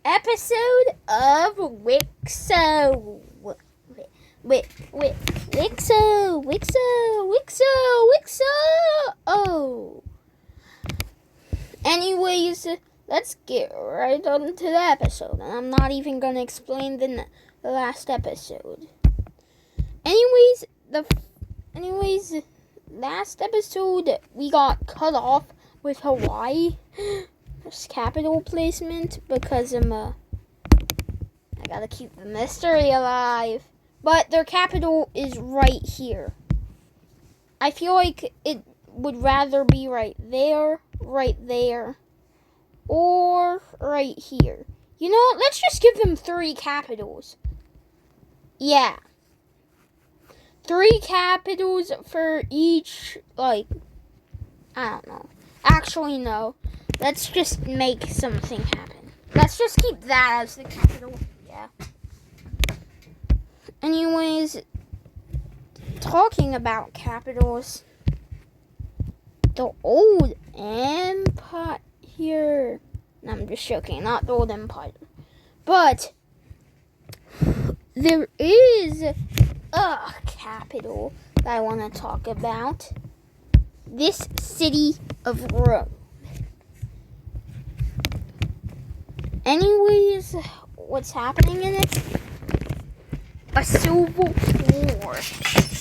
episode of Wixo. Wixo. Oh. Anyways, let's get right on to the episode. And I'm not even going to explain the last episode. Anyways, last episode we got cut off with Hawaii. Capital placement because I gotta keep the mystery alive. But their capital is right here. I feel like it would rather be right there, or right here. You know, let's just give them 3 capitals. Yeah. 3 capitals for each, I don't know. Actually, no. Let's just make something happen. Let's just keep that as the capital. Yeah. Anyways, talking about capitals, the old empire. No, I'm just joking. Not the old empire. But there is a capital that I want to talk about. This city of Rome. Anyways, what's happening in it? A civil war.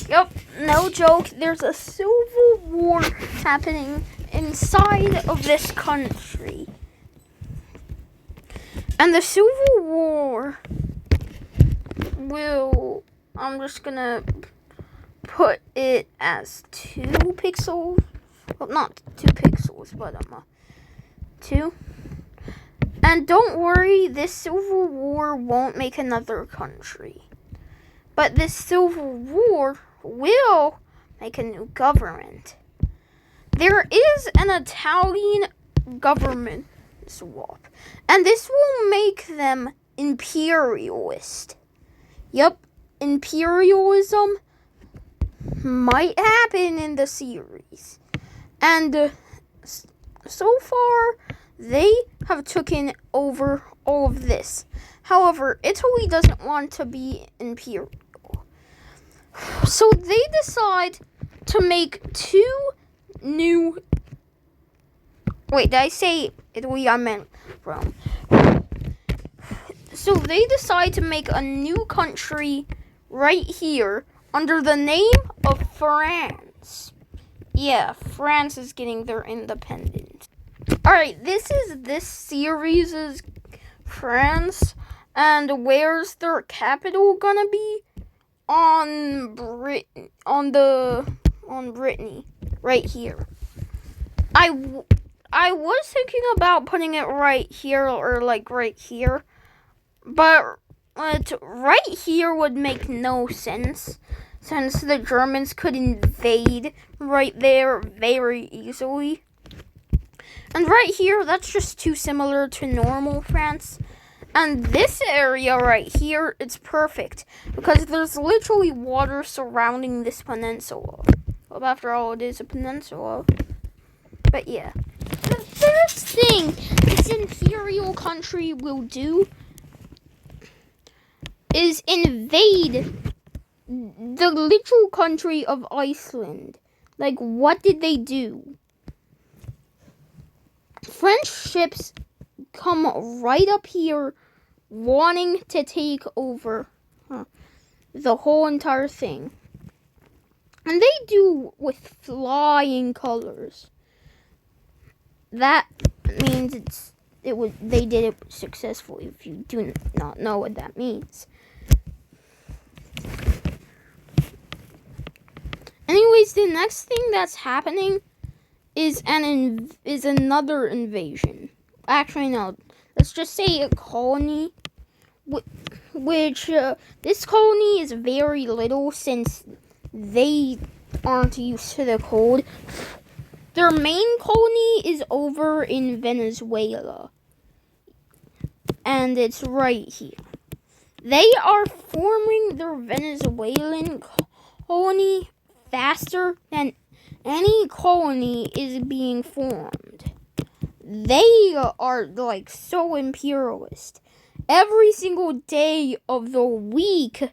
Yep, no joke. There's a civil war happening inside of this country. And the civil war I'm just gonna put it as 2 pixels. Well, not 2 pixels, but 2. And don't worry, this civil war won't make another country. But this civil war will make a new government. There is an Italian government swap. And this will make them imperialist. Yup, imperialism might happen in the series. And so far, they have taken over all of this. However, Italy doesn't want to be imperial. So they decide to make 2 new... Wait, did I say Italy? I meant Rome. So they decide to make a new country right here under the name of France. Yeah, France is getting their independence. Alright, this series' France, and where's their capital gonna be? On Brittany, right here. I was thinking about putting it right here or right here, but right here would make no sense since the Germans could invade right there very easily. And right here, that's just too similar to normal France. And this area right here, it's perfect because there's literally water surrounding this peninsula. Well, after all, it is a peninsula. But yeah. The first thing this imperial country will do is invade the literal country of Iceland. What did they do? French ships come right up here wanting to take over the whole entire thing. And they do with flying colors. That means they did it successfully, if you do not know what that means. Anyways, the next thing that's happening is another invasion. Actually, no. Let's just say a colony, which this colony is very little since they aren't used to the cold. Their main colony is over in Venezuela, and it's right here. They are forming their Venezuelan colony faster than any colony is being formed. They are so imperialist. every single day of the week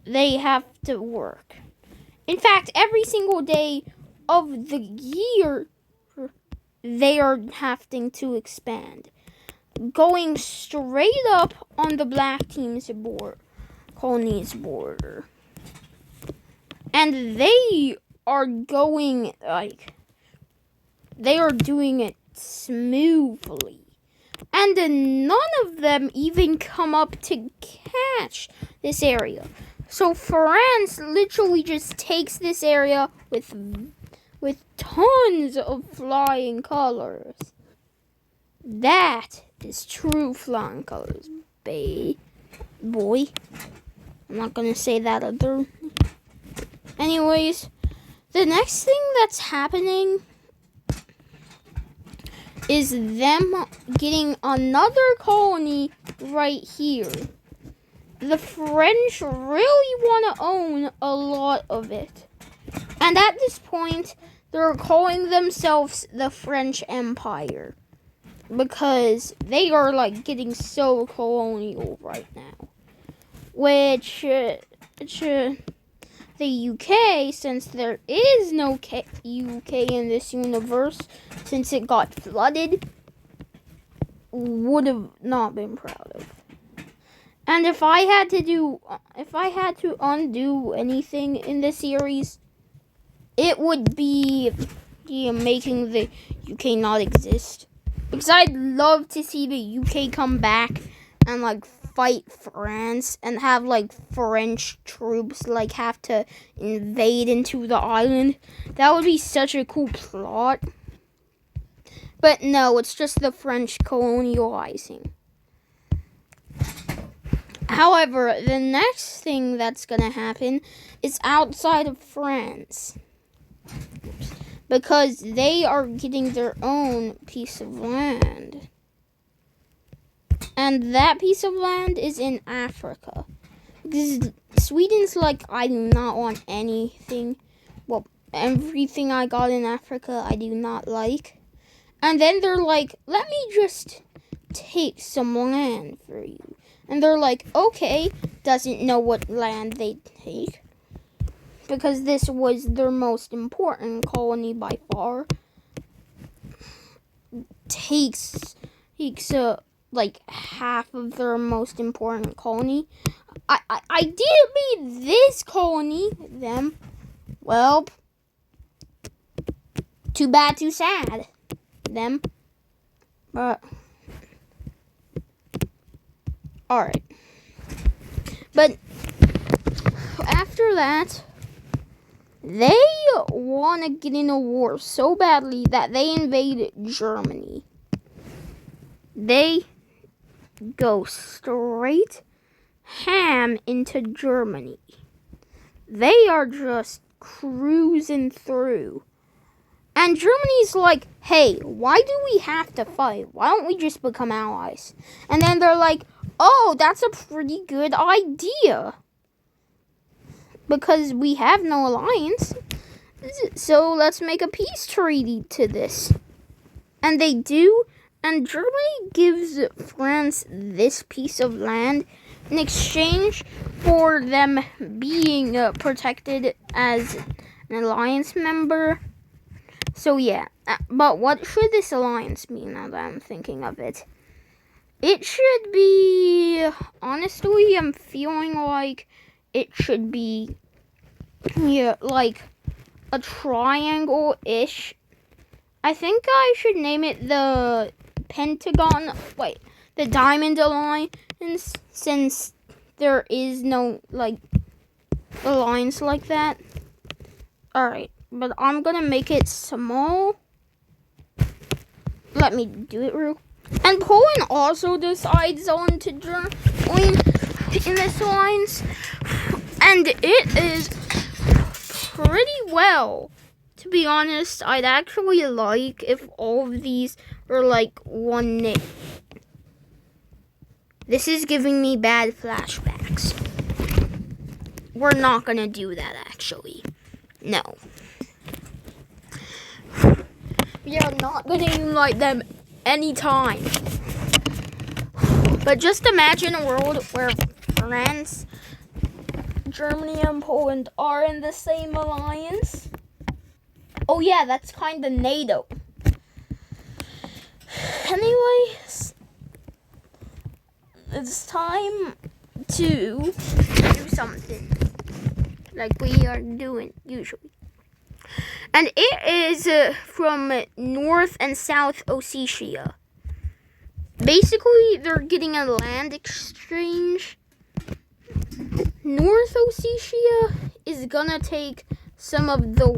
they have to work. In fact, every single day of the year they are having to expand. Going straight up on the black team's colony's border. And they are going they are doing it smoothly. And none of them even come up to catch this area. So France literally just takes this area with tons of flying colors. That is true flying colors, boy. I'm not gonna say that other. Anyways, the next thing that's happening is them getting another colony right here. The French really want to own a lot of it. And at this point, they're calling themselves the French Empire. Because they are like getting so colonial right now. Which the UK, since there is no UK in this universe, since it got flooded, would have not been proud of. And if I had to undo anything in this series, it would be making the UK not exist. Because I'd love to see the UK come back and like fight France and have like French troops like have to invade into the island. That would be such a cool plot. But no, it's just the French colonializing. However, the next thing that's gonna happen is outside of France. Because they are getting their own piece of land. And that piece of land is in Africa. Because Sweden's like, I do not want anything. Well, everything I got in Africa, I do not like. And then they're like, let me just take some land for you. And they're like, okay, doesn't know what land they take. Because this was their most important colony by far. Takes like half of their most important colony. I did mean this colony, them. Well, too bad, too sad, them. But alright. But after that, they want to get in a war so badly that they invade Germany. They go straight ham into Germany. They are just cruising through. And Germany's like, hey, why do we have to fight? Why don't we just become allies? And then they're like, oh, that's a pretty good idea. Because we have no alliance. So let's make a peace treaty to this. And they do. And Germany gives France this piece of land in exchange for them being protected as an alliance member. So yeah, but what should this alliance be now that I'm thinking of it? It should be, honestly, I'm feeling like it should be, like a triangle-ish. I think I should name it the the Diamond Alliance, since there is no, like, alliance like that. Alright, but I'm gonna make it small. Let me do it real. And Poland also decides on to join in this alliance. And it is pretty well. To be honest, I'd actually like if all of these were like one name. This is giving me bad flashbacks. We're not gonna do that, actually. No. We are not gonna unite them anytime. But just imagine a world where France, Germany, and Poland are in the same alliance. Oh yeah, that's kind of NATO. Anyways, it's time to do something like we are doing usually. And it is from North and South Ossetia. Basically, they're getting a land exchange. North Ossetia is gonna take some of the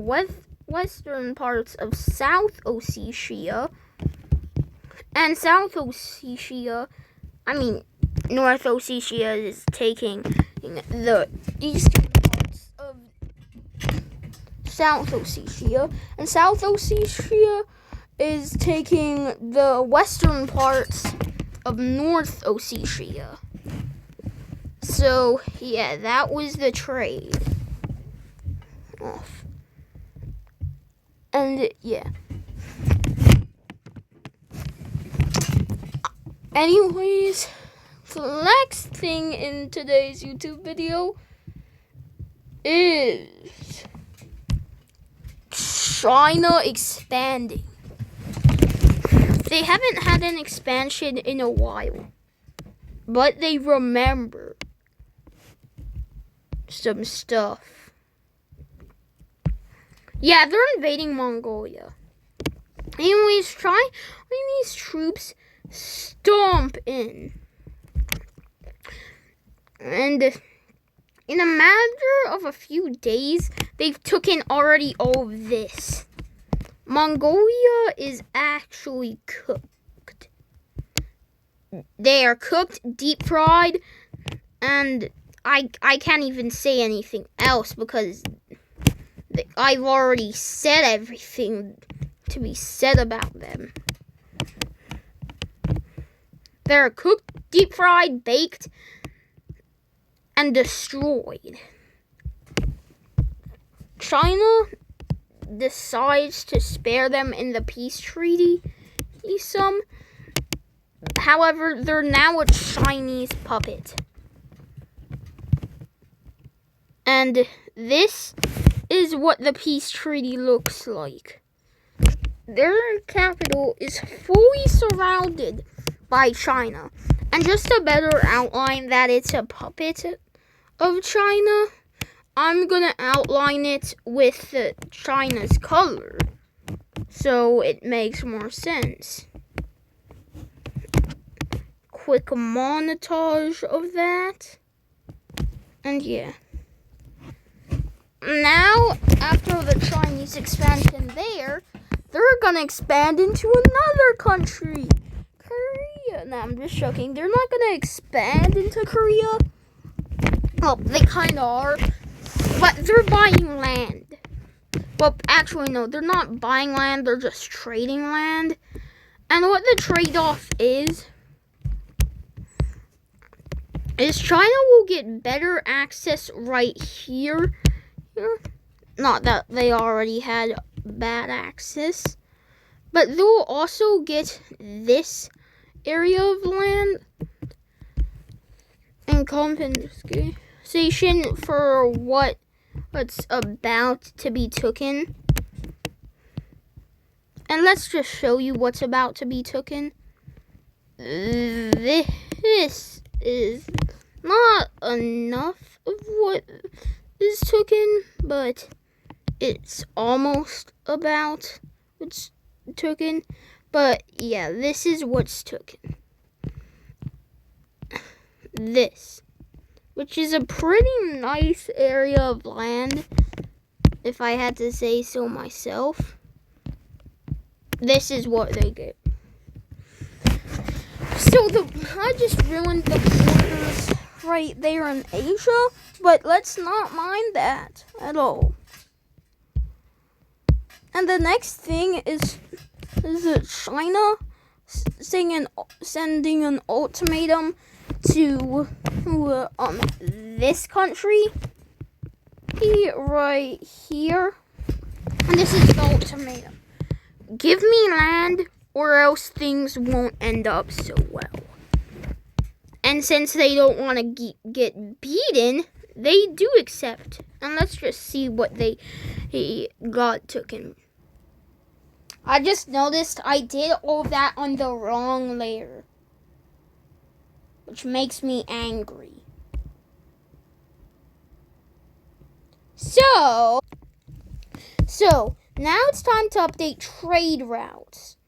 western parts of South Ossetia. And South Ossetia, North Ossetia is taking the eastern parts of South Ossetia. And South Ossetia is taking the western parts of North Ossetia. So, yeah, that was the trade off. And, yeah. Anyways, the next thing in today's YouTube video is China expanding. They haven't had an expansion in a while, but they remember some stuff. Yeah, they're invading Mongolia. Anyways, Chinese troops stomp in. And in a matter of a few days, they've taken already all of this. Mongolia is actually cooked. They are cooked, deep fried, and I can't even say anything else because I've already said everything to be said about them. They're cooked, deep fried, baked, and destroyed. China decides to spare them in the peace treaty some. However, they're now a Chinese puppet. And this is what the peace treaty looks like. Their capital is fully surrounded by China. And just to better outline that it's a puppet of China, I'm going to outline it with China's color, so it makes more sense. Quick montage of that. And yeah. Now, after the Chinese expansion there, they're going to expand into another country. Korea. No, I'm just joking. They're not going to expand into Korea. Well, they kind of are. But they're buying land. Well, actually, no, they're not buying land. They're just trading land. And what the trade-off is China will get better access right here. Not that they already had bad access. But they'll also get this area of land and compensation for what's about to be taken. And let's just show you what's about to be taken. This is not enough of what is taken, but it's almost about what's taken. But yeah, this is what's taken. This, which is a pretty nice area of land, if I had to say so myself. This is what they get. So I just ruined the borders right there in Asia, but let's not mind that at all. And the next thing is China sending an ultimatum to this country right here. And this is the ultimatum. Give me land or else things won't end up so well. And since they don't want to get beaten, they do accept. And let's just see what he got taken. I just noticed I did all that on the wrong layer, which makes me angry. So now it's time to update trade routes,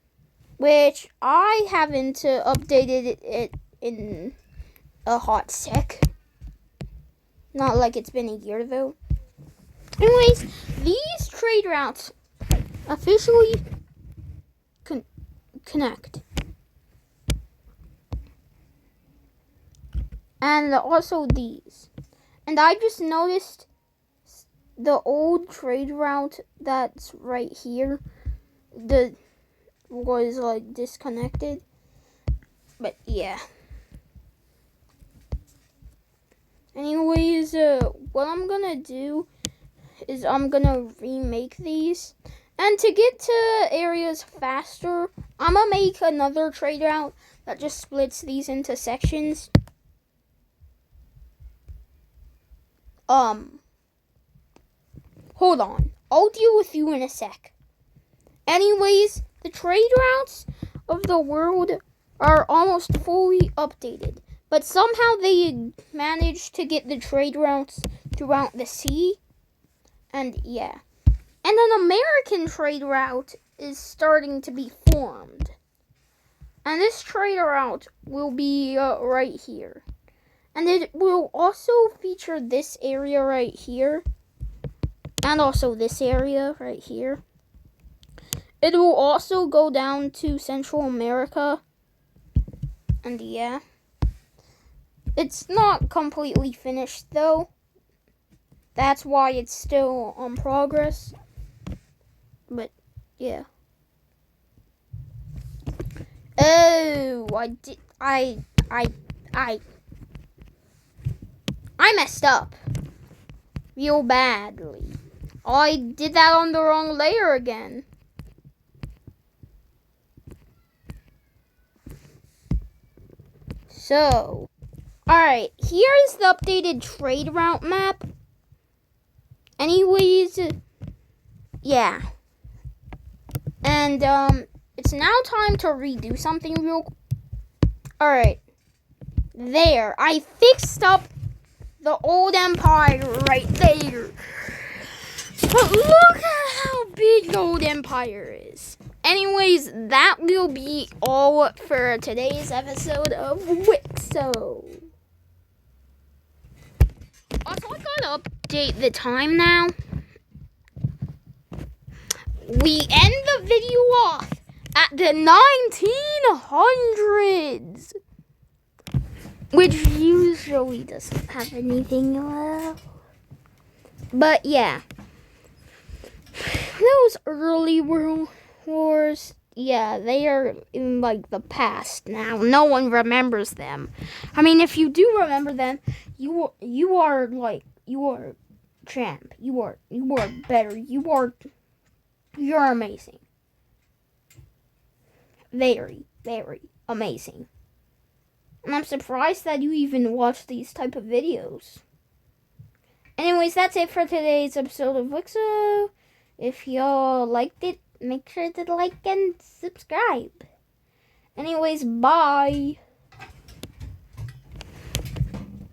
which I haven't updated it in a hot sec. Not like it's been a year though. Anyways, these trade routes officially connect. And also these. And I just noticed the old trade route that's right here was like disconnected. But yeah. Anyways, what I'm gonna do is I'm gonna remake these. And to get to areas faster, I'm gonna make another trade route that just splits these into sections. Hold on. I'll deal with you in a sec. Anyways, the trade routes of the world are almost fully updated. But somehow they managed to get the trade routes throughout the sea. And yeah. And an American trade route is starting to be formed. And this trade route will be right here. And it will also feature this area right here. And also this area right here. It will also go down to Central America. And yeah. It's not completely finished though. That's why it's still on progress. But yeah. Oh, I messed up real badly. I did that on the wrong layer again. So, alright, here's the updated trade route map. Anyways, yeah. And, it's now time to redo something real quick. Alright. There. I fixed up the old empire right there. But look at how big the old empire is. Anyways, that will be all for today's episode of Wixo. Also, I gotta update the time now. We end the video off at the 1900s, which usually doesn't have anything left. But yeah, those early world wars, yeah, they are in like the past now. No one remembers them. I mean, if you do remember them, you are champ. You are better. You're amazing. Very, very amazing. And I'm surprised that you even watch these type of videos. Anyways, that's it for today's episode of Wixo. If y'all liked it, make sure to like and subscribe. Anyways, bye.